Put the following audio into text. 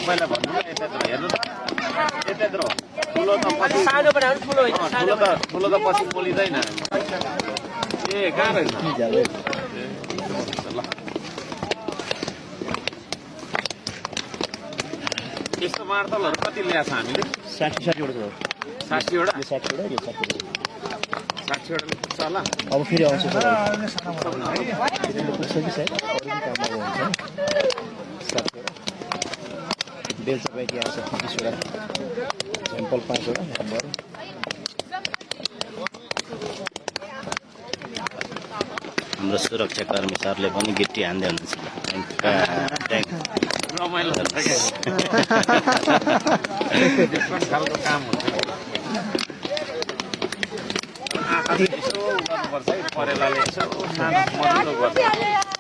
पहिला भन्नु यतातिर हेर्नु त यतातिर ठुलो त पछि सानो बनाउनु ठुलो त पछि बोलिँदैन ए कहाँ रहेछ ल यस्तो मार्तलहरू कति ल्याएको छ हामीले 60 वटा 60 वटा 60 वटा यो 60 वटा पुग्छ होला अब फेरि आउँछ सर पुग्छ कि सायद अरू पनि काममा हुन्छ 60 वटा बेलचा बाइक आउँछ 20 वटा स्याम्पल 5 वटा नम्बर हाम्रो सुरक्षाकर्मी सरले पनि गिट्टी हान्दै हुनुहुन्छ रमाइलो हुन्छ डिफ्रेन्ट खालको काम हुन्छ आँखा यसो गर्नुपर्छ है परेलाले यसो सानो मजिलो गर्छ